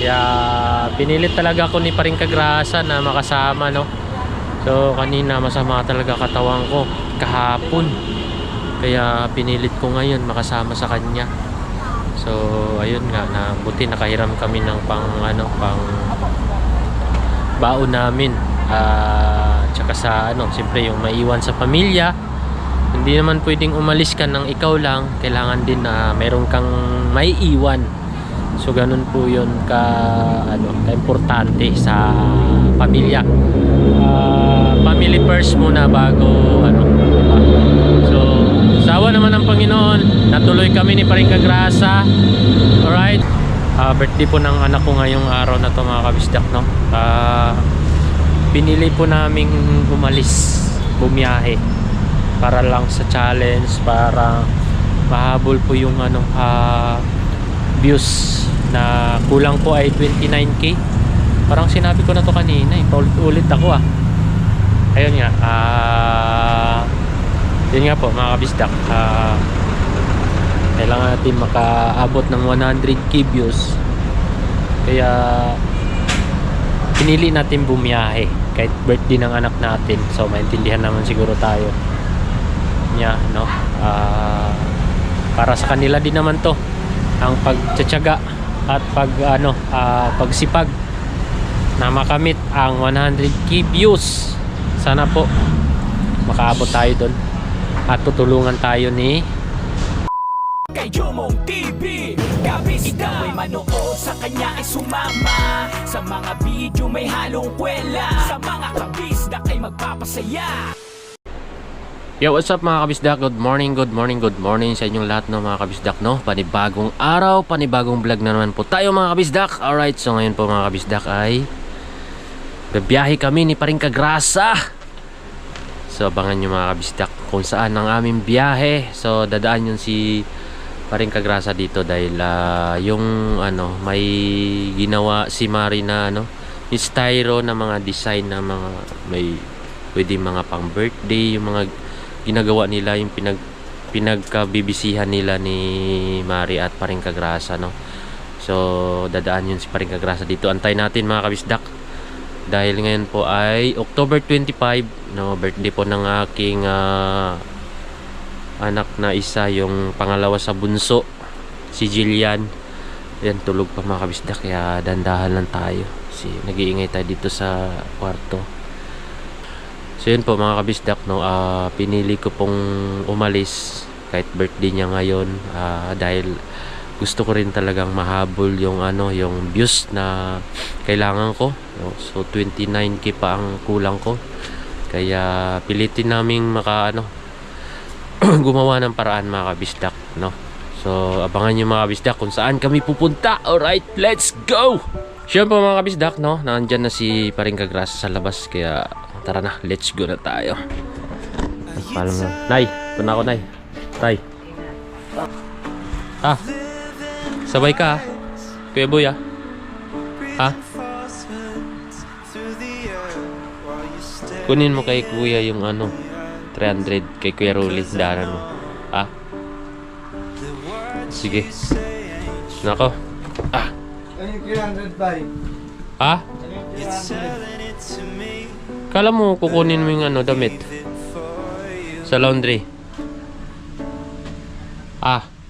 Kaya pinilit talaga ako ni Paring Kagrasa na makasama, no. So kanina masama talaga katawan ko kahapon. Kaya pinilit ko ngayon makasama sa kanya. So ayun nga, na buti nakahiram kami ng pang baon namin. Tsaka sa siyempre yung maiwan sa pamilya. Hindi naman pwedeng umalis ka nang ikaw lang. Kailangan din na meron kang maiiwan. So ganun po yun ka-importante sa pamilya. Family first muna bago diba? So sawa naman ng Panginoon, natuloy kami ni Paring Kagrasa. Alright, birthday po ng anak ko ngayong araw na to, mga kabisdak, no. Pinili po naming bumiyahe para lang sa challenge, para mahabol po yung views na kulang po ay 29k. Parang sinabi ko na to kanina, paulit ako ayun nga, yun nga po mga kabisdak, kailangan natin makaabot ng 100k views. Kaya pinili natin bumiyahe kahit birthday ng anak natin. So maintindihan naman siguro tayo niya, no. Para sa kanila din naman to ang pagtsatsaga at pagsipag na makamit ang 100k views. Sana po makaabot tayo doon at tutulungan tayo ni Kayumong TV, Kabis ikaw ay manood, sa kanya ay sumama. Sa mga video may halong kwela, sa mga kabisdak ay magpapasaya. Yo, what's up mga kabisdak? Good morning sa inyong lahat, no, mga kabisdak, no. Panibagong araw, panibagong vlog na naman po tayo, mga kabisdak. Alright, so ngayon po mga kabisdak ay bibiyahe kami ni Paring Kagrasa. So abangan nyo mga kabisdak kung saan ang aming biyahe. So dadaan yun si Paring Kagrasa dito dahil yung may ginawa si Mari na styro na mga design na mga may pwede mga pang birthday, yung mga ginagawa nila, yung pinagkabibisihan nila ni Mari at Paring Kagrasa, no. So dadaan yun si Paring Kagrasa dito. Antay natin mga kabisdak dahil ngayon po ay October 25, no, birthday po ng aking anak na isa, yung pangalawa sa bunso, si Jillian. Yan, tulog pa mga kabisdak, kaya dandahan lang tayo. Nag-iingay tayo dito sa kwarto. So yun po mga kabisdak, no, pinili ko pong umalis kahit birthday niya ngayon, dahil gusto ko rin talagang mahabol yung yung views na kailangan ko, no? So 29k pa ang kulang ko. Kaya pilitin naming gumawa ng paraan mga kabisdak, no. So abangan nyo mga kabisdak kung saan kami pupunta. Alright, let's go! Siyempre po mga kabisdak, no, nandyan na si Paring Kagrasa sa labas. Kaya tara na, let's go na tayo. Paano na? Nay, punta ako, Nay. Tay. Sabay ka, Kuya Boy, kunin mo kay Kuya yung 300 kay Kuya Rolly, daran mo. Sige. Nako. Ano yung 300 ba? Kala mo kukunin mo yung damit sa laundry.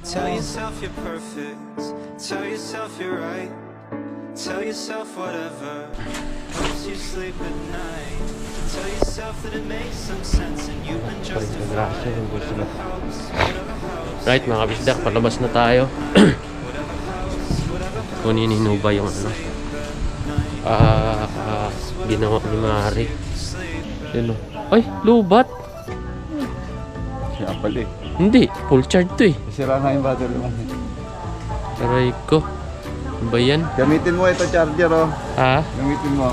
Tell yourself you're perfect. Tell yourself you're right. Tell yourself whatever helps you sleep at night. Tell yourself that it makes some sense and you've been justified. Right mga kabisdak, palabas na tayo. Kunin ni Nuba yung ginawa ni Mari. Yun, ay, lubat. Siya pala Hindi, full charge to eh. Sira na yung battery mo. Aray ko. Ano ba yan? Gamitin mo ito charger, oh. Gamitin mo.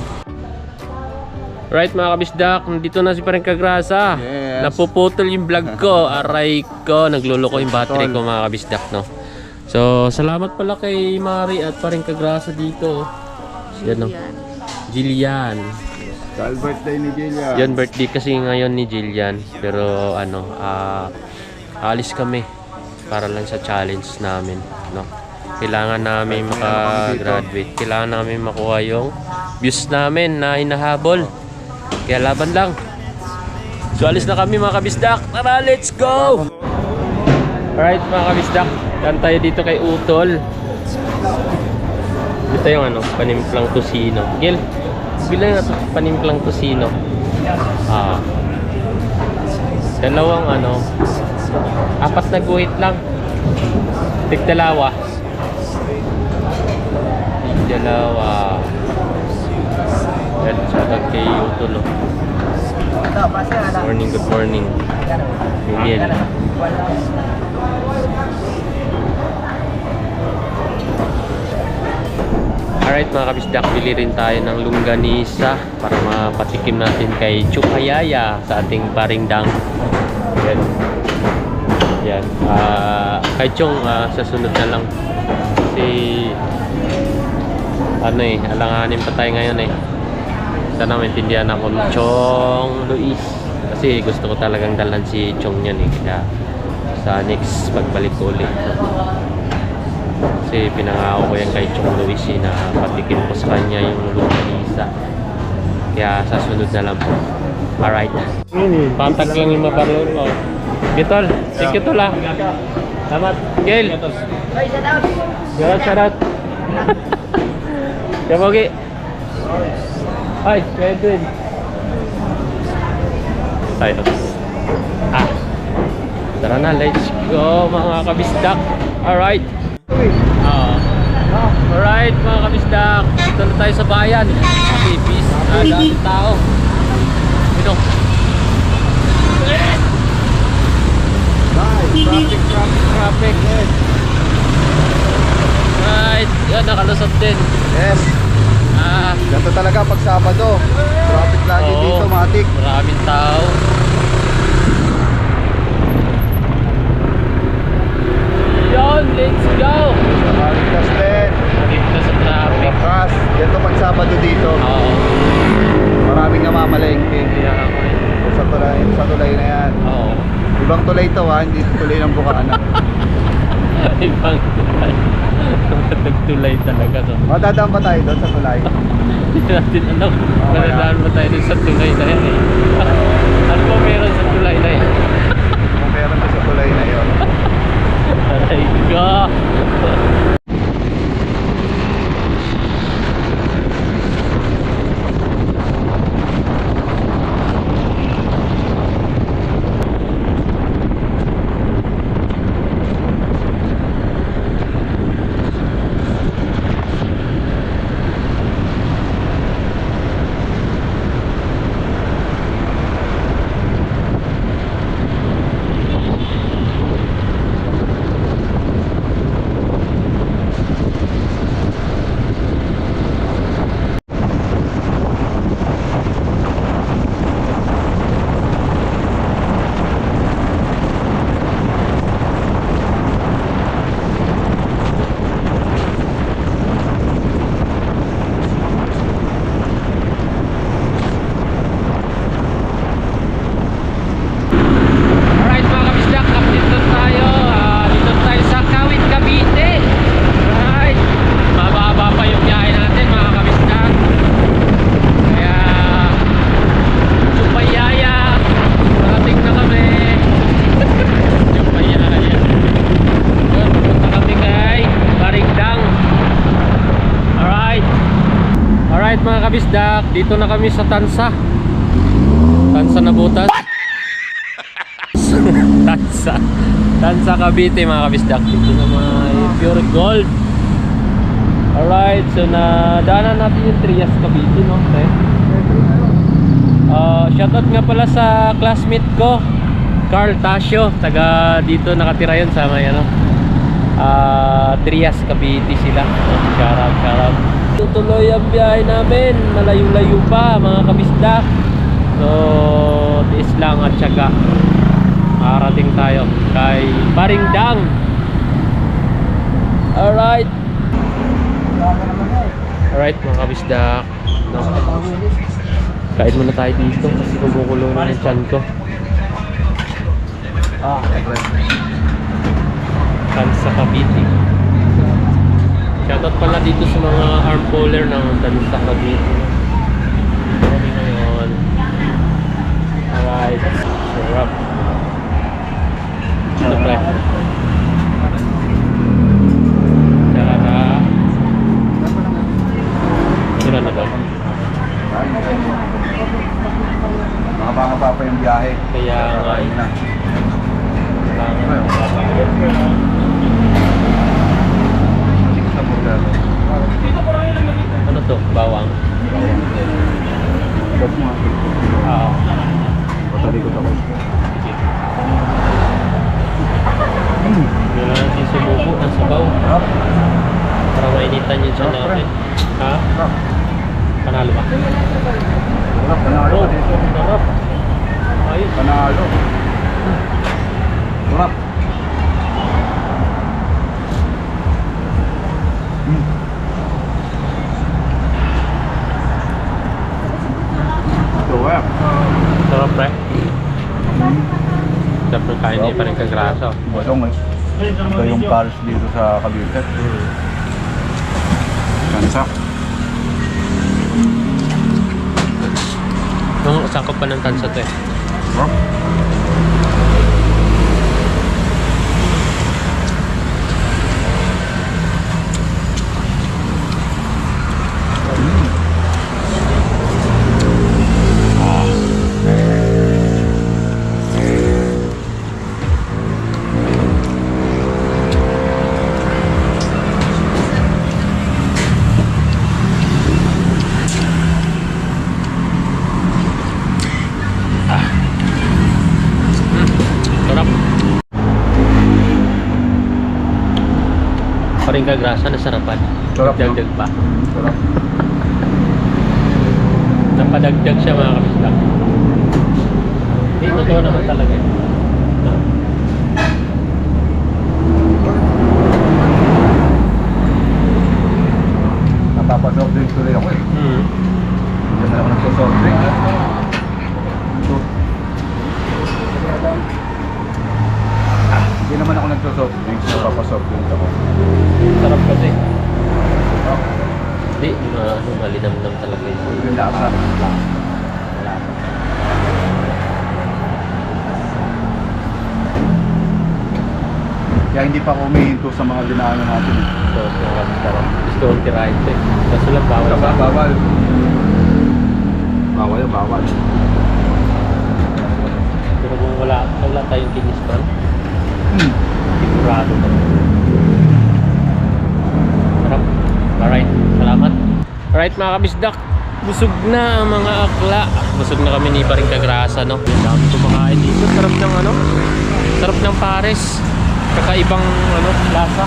Right mga kabisdak, nandito na si Paring Kagrasa. Yes. Napuputol yung vlog ko. Aray ko, nagluloko yung battery ko mga kabisdak, no. So, salamat pala kay Mari at Paring Kagrasa dito. Yan, no. Jillian. Dahil birthday ni Jillian. Yan, birthday kasi ngayon ni Jillian. Pero alis kami para lang sa challenge namin, no. Kailangan namin makagraduate. Kailangan namin makuha yung views namin na hinahabol. Kaya laban lang. So alis na kami mga kabisdak. Tara, let's go! Alright mga kabisdak. Dan tayo dito kay Utol. Ito yung ano, panimplang tosino. Gil, bilang na ito panimplang tosino. Dalawang ano, 4 na guhit lang. Tigdalawa. Tigdalawa. Yan, shoutout kay Utol. Morning, good morning. Miguel. Alright mga kabisdak, bili rin tayo ng longganisa para mapatikim natin kay Chukayaya sa ating paringdang. Yan. Yan. Kay Chong, sa sunod na lang. Kasi ano alanganin pa tayo ngayon Sana maintindihan ako ni Chong Luis. Kasi gusto ko talagang dalhan si Chong yan kaya sa next pagbalik ko ulit. Kasi pinangako ko yan kay Chong Luis na patikim ko sa kanya yung longganisa. Kaya sa sunod na lang po. Alright. Pantag lang yung mabalon mo. Gitol, thank you tol Salamat. Gil. Shout out. Kaya Bogi. Ay, Edwin. Tayo. Tara na, let's go mga kabisdak. Alright. Alright mga kabisdak. Dito na tayo sa bayan. Okay, peace. Dami tao. Ito. Traffic. Right. Yan, nakalusot din. Yes. Ganito talaga pag Sabado. Traffic lagi dito, matik. Maraming tao. Yon, let's go! Maligtas din. Dito sa traffic. Wakas. Ganito pag Sabado dito. Oo. Maraming namamalengke. Sa tulay na yan. Oo. Ibang tulay to hindi tulay ng Bukana. Ibang tulay. Nagtulay talaga to. Madadaan ba tayo doon sa tulay? Hindi natin alam. Madadaan ba tayo dun sa tulay na yan Ano ba meron sa tulay na yan? Kung meron na sa tulay na yun. Aray ka! Alright mga kabisdak, dito na kami sa Tansa na butas. Tansa Cavite mga kabisdak. Dito na may pure gold. Alright, so nadaanan natin yung Trias Cavite, no? Shoutout nga pala sa classmate ko, Carl Tasio. Taga dito nakatira yun sa may Trias Cavite sila. Shoutout. Tutuloy ang biyahe namin, malayo-layo pa mga kabisdak. So tiis lang at syaga. Makarating tayo kay Paringdang. Alright mga kabisdak, no? Kain muna tayo dito kasi kumukulo na yung tiyan ko. Tansa Cavite. Shoutout pala dito sa mga arm puller ng Tansa Cavite. Kami ngayon. Alright. Sarap. Ito pre. Tsaka sila na ba? Mahaba-haba pa yung biyahe. Kaya nga Ayun na. Sa burger. Ano to? Bawang? Stop mo. Oo. Patalikot ako. Wala natin sumubo ang sabaw. Sarap. Para mainitan yung tiyan natin. Ha? Sarap. Panalo ba? Sarap. Panalo Oh, ka dito. sarap. Ayos. Panalo. Sarap. Sarap. Sarap pre. Sarap ng kain niya pa rin kagraso. Bodong eh. Ito yung cars dito sa Cavite. Kansak. Nung sakop pa ng tansa to eh. Sarap. Sarap. Pa rin kagrasa na sarapan. Sarap, no? Dagdag pa. Sarap. Napadagdag siya mga kabisdak. Totoo naman talaga eh. Napapasoft drink tuloy ako eh. Diyan na ako nagsosoft drink. Hindi naman ako nagsosoft drink. Napapasoft drink ako. Sarap kasi. Hindi, malinamnam talaga yun. Yung lasa. Kaya hindi pa ako umihinto sa mga dinaanan natin. So, mga kabisdak. Gusto kong tirahin ito eh. Kaso lang bawal sa Bawal. Bawal yung bawal. Pero kung wala tayong kinis pa, sigurado pa. Sarap. Alright, salamat. Alright mga kabisdak, busog na ang mga akla. Busog na kami ni Paring Kagrasa, no? Ang dami kumakain dito. Sarap ng ano? Sarap ng pares. Kakaibang ano, lasa.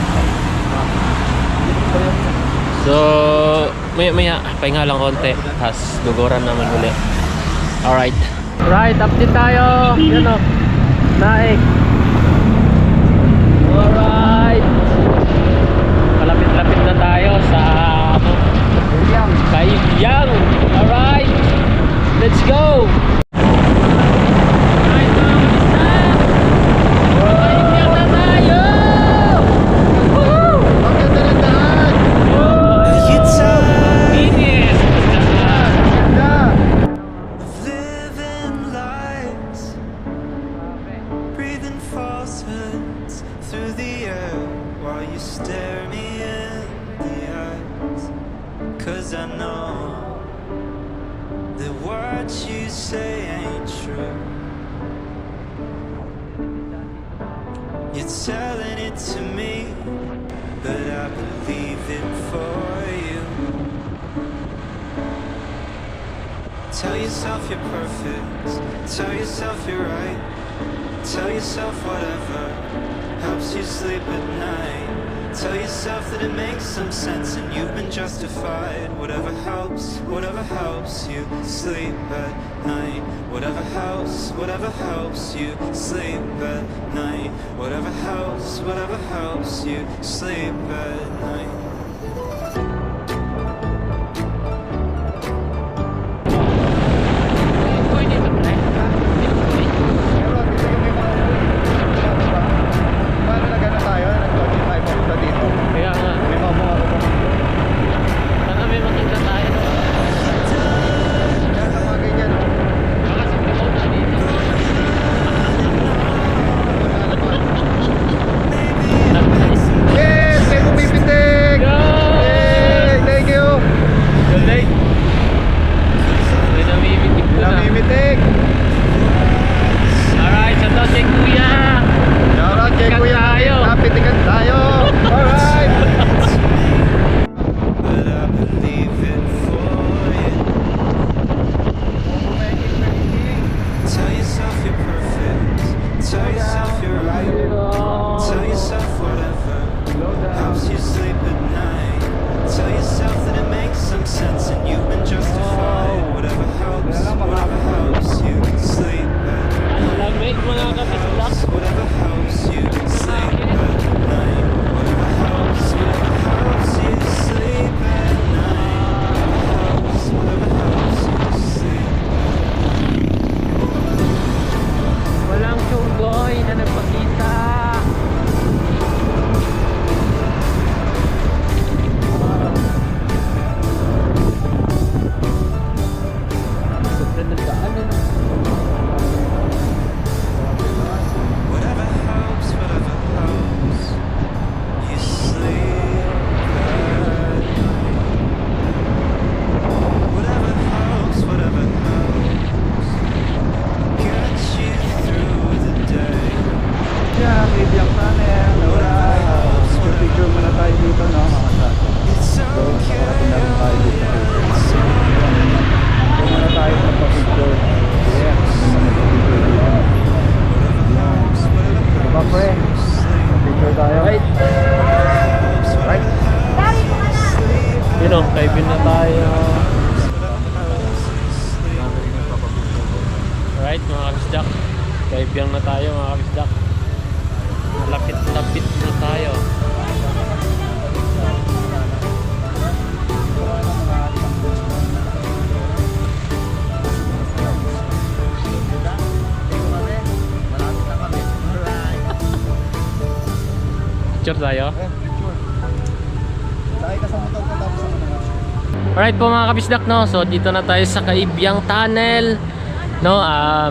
So, maya pahinga lang konti. Tapos dugoran naman ulit. Alright. Alright, update tayo. Yan o. Naik. Alright. Malapit-lapit na tayo sa ano, Kaiyang. Alright. Let's go. Alright mga kabisdak. Kaiyang na tayo. Woohoo! You're tired Init. of living lies, breathing falsehoods through the air while you stare me in the eyes. 'Cause I know that what you say ain't true. You're telling it to me, but I believe it for you. Tell yourself you're perfect, tell yourself you're right, tell yourself whatever helps you sleep at night. Tell yourself that it makes some sense and you've been justified. Whatever helps you sleep at night. Whatever helps you sleep at night. Whatever helps you sleep at night. Kaya nga. May mga tayo. Alright mga kabisdak, kaibiyang na tayo mga kabisdak. Malapit-lapit na tayo. Picture tayo. Sakay ka sa motor ko tapos ako naman. Alright po mga kabisdak, no? So dito na tayo sa Kaibyang Tunnel, no?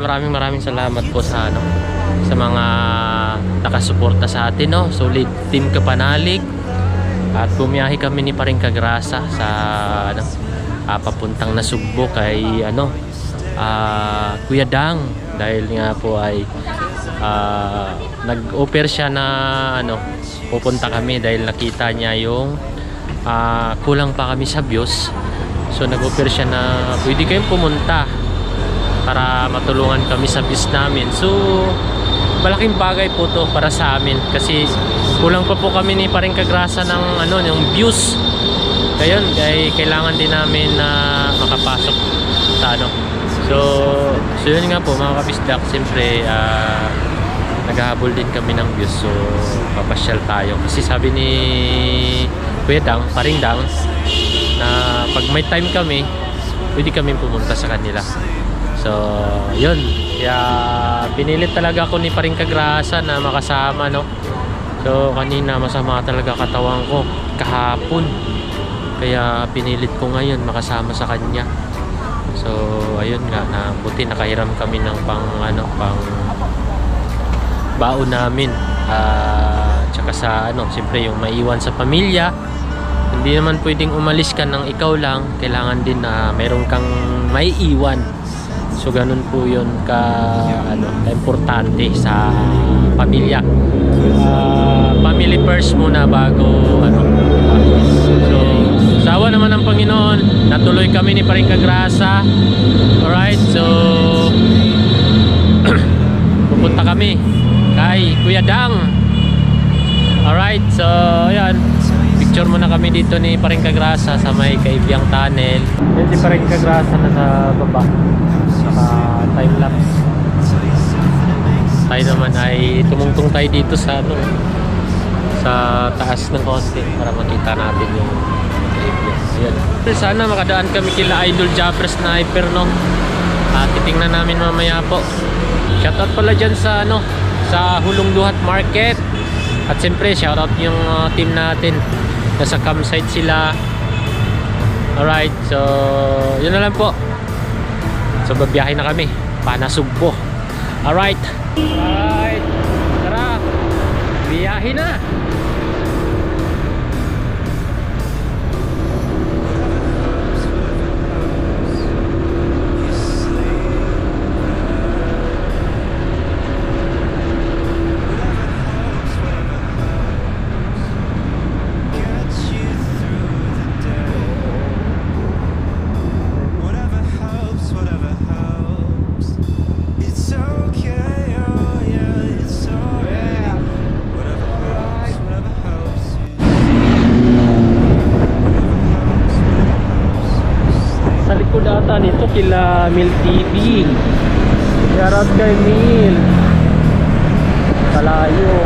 Maraming salamat po sa ano, sa mga nakasuporta sa atin, no? Solid Team Kapanalig. At bumiyahe kami ni Paring Kagrasa sa ano, papuntang Nasugbo kay ano, Kuya Dang, dahil nga po ay nag-offer siya na ano, pupunta kami dahil nakita niya yung kulang pa kami sa views. So nag-offer siya na pwede kayong pumunta para matulungan kami sa views namin. So malaking bagay po to para sa amin kasi kulang pa po kami ni Paring Kagrasa ng ano, yung views. Kaya kailangan din namin na makapasok sa ano. So yun nga po mga kabisdak, siyempre naghahabol din kami ng views. So papasyal tayo kasi sabi ni Kuya Dang, Paring Dang, na pag may time kami pwede kami pumunta sa kanila. So yun, kaya pinilit talaga ako ni Paring Kagrasa na makasama, no. So kanina masama talaga katawan ko kahapon, kaya pinilit ko ngayon makasama sa kanya. So ayun nga, na buti nakahiram kami ng pang baon namin, tsaka sa ano, siyempre yung maiwan sa pamilya. Hindi naman pwedeng umalis ka ng ikaw lang, kailangan din na mayroon kang maiiwan. So ganun po yun ka importante sa pamilya. Family first muna bago ano. So sawa naman ng Panginoon, natuloy kami ni Paring Kagrasa. Alright, so pupunta kami kay Kuya Dang. Alright, so ayan, picture muna kami dito ni Paring Kagrasa sa may Kaibyang Tunnel. Yan si Paring Kagrasa na sa baba, naka time lapse. Tayo naman ay tumungtong tayo dito sa ano, sa taas ng konti para makita natin yung Kaibyang. Ayan, sana makadaan kami kila Idol Japper Sniper, no? Titingnan namin mamaya po. Shoutout pala dyan sa ano, sa Hulong Luhat Market. At siyempre shoutout yung team natin, nasa campsite sila. Alright, so yun na lang po. So babiyahe na kami pa Nasugbo. Alright, tara, biyahe na. Nito kila Mil TV. Shoutout kay Mil. Kalayo.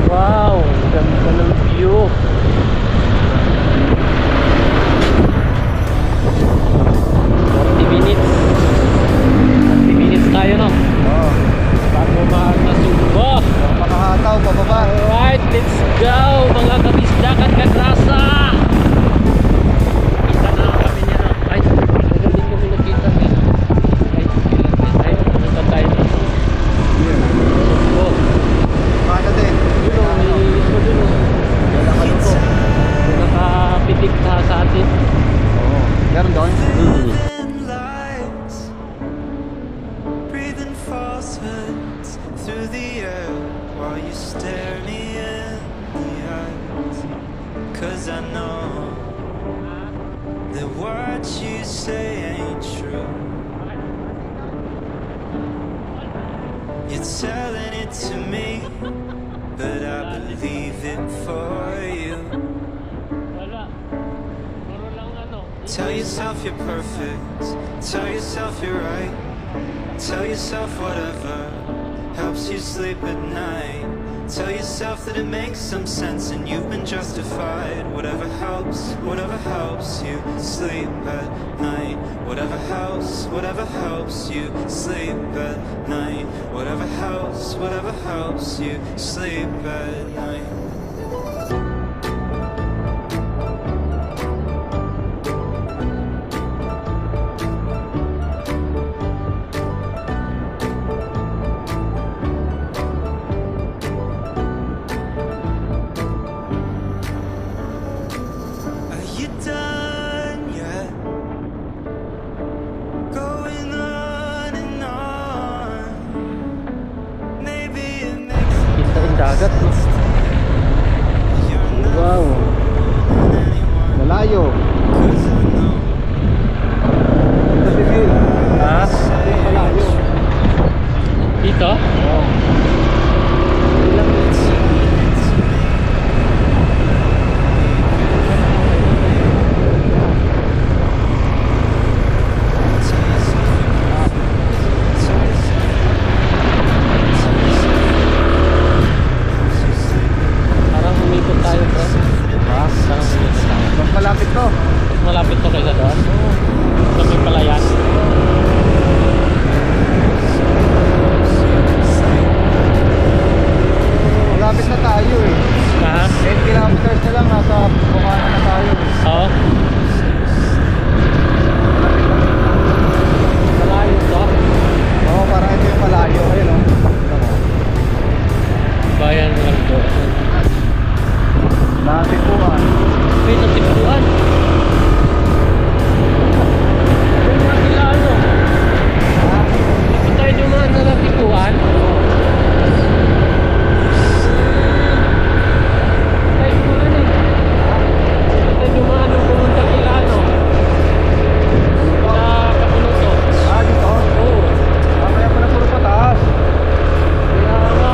Wow, ganda ng view. 40 minutes. 40 minutes tayo, no? Oo. Bago Nasugbo. Makahataw, pababa. Alright, let's go mga kabisdak at Kagrasa. lights, breathing falsehoods through the air while you stare me in the eyes. 'Cause I know that what you say ain't true. You're telling it to me, but I believe it for you. Tell yourself you're perfect. Tell yourself you're right. Tell yourself whatever helps you sleep at night. Tell yourself that it makes some sense and you've been justified. Whatever helps you sleep at night. Whatever helps you sleep at night. Whatever helps you sleep at night. Are you done yet? Going on and on. Maybe it makes Kita yung dagat, no? you're not Wow. anyone. Malayo. 'Cause I know Ito si Bill. Ha? Ito yung malayo. Dito? Oo. Ilang Parang umikot tayo, bro. Ha? Parang umikot tayo. Mas malapit to. Mas malapit to kaysa doon. Sa may palayan. Malapit na tayo eh. Ha? 10 kilometers na lang, nasa Bukana na tayo eh. Oo. Malayo to. Oo, parang ito yung malayo. Ayun o. Bayan lang to. Natipuan. May natipuan. Yung mga kilalo. Hindi tayo dumaan sa natipuan. Tayo dumaan eh. Tayo dumaan nung pumunta kilalo. Sa Kapunuto. Ah, dito? Oo. Mamaya pa na puro pataas. Kaya nga.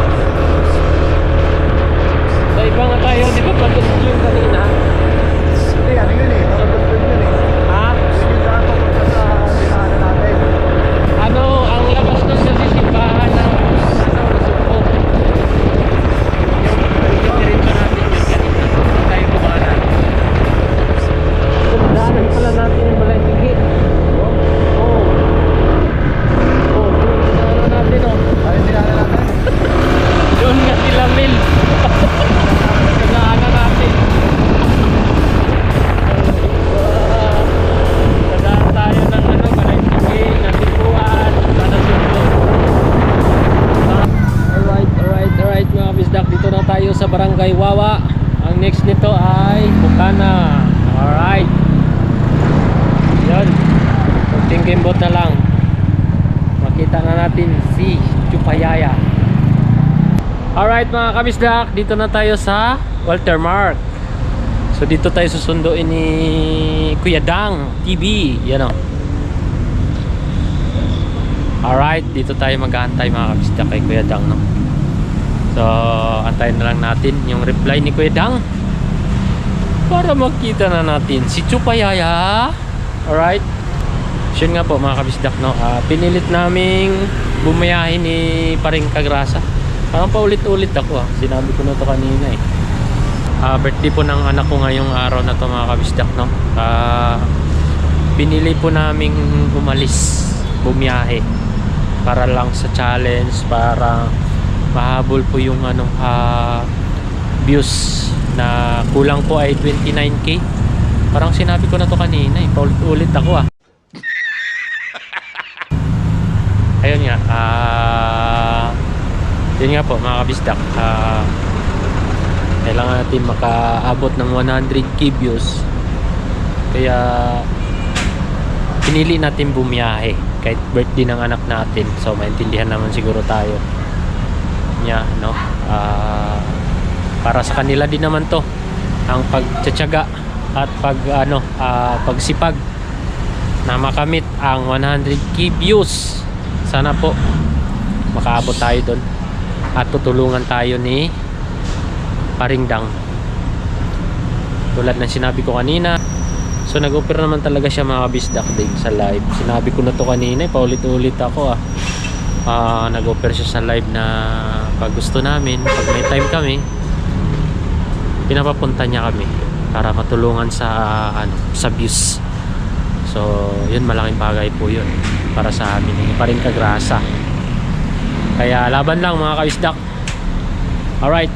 Sa iba nga tayo, di ba pagod yung kanina? Hindi, ano yun eh. Nakapagpag yun eh. Ha? Yun yung daan papunta sa dinaanan natin. Ano, ang labas nun kasi simbahan ng Sumpo. Yung diretso natin yun kanina. Tayo kumanan. Daanan pala natin yung balay tigit. Oo. Oo, yung daanan natin oh. Ayun, dinaanan natin. Doon nga sila Mil. Daanan natin. Dadaan tayo ng ano, balay tigit, natipuan, sana Sumpo. Alright mga kabisdak, dito na tayo sa Barangay Wawa. Ang next nito ay Bukana. Alright. Yan. Kunting gimbot na lang. Makita na natin si Chupayaya. Alright mga kabisdak, dito na tayo sa Walter Mark. So dito tayo susunduin ni Kuya Dang TV. Yan o. Alright, dito tayo mag-aantay mga kabisdak kay Kuya Dang, no? So, antayin na lang natin yung reply ni Kuya Dang para makita na natin si Chupayaya. Alright. So yun nga po mga kabisdak, no? Pinilit naming bumayahin ni Paring Kagrasa. Parang paulit-ulit ako Sinabi ko na to kanina eh. Birthday po ng anak ko ngayong araw na to mga kabisdak, no? Pinili po naming umalis, bumiyahe para lang sa challenge, para mahabol po yung views na kulang po ay 29k. Parang sinabi ko na to kanina eh. Paulit-ulit ako ayun nga, yun nga po mga kabisdak, kailangan natin makaabot ng 100k views, kaya pinili natin bumiyahe kahit birthday ng anak natin. So maintindihan naman siguro tayo niya, no? Para sa kanila din naman to ang pagtsatsaga at pagsipag na makamit ang 100k views. Sana po makaabot tayo doon at tutulungan tayo ni Paring Dang tulad ng sinabi ko kanina. So nag-offer naman talaga siya mga kabisdak din sa live. Sinabi ko na to kanina, paulit-ulit ako nag-offer siya sa live na pag gusto namin, pag may time kami, pinapapunta niya kami para matulungan sa sa views. So yun, malaking bagay po yun para sa amin, hindi pa rin kagrasa. Kaya laban lang mga kabisdak. Alright,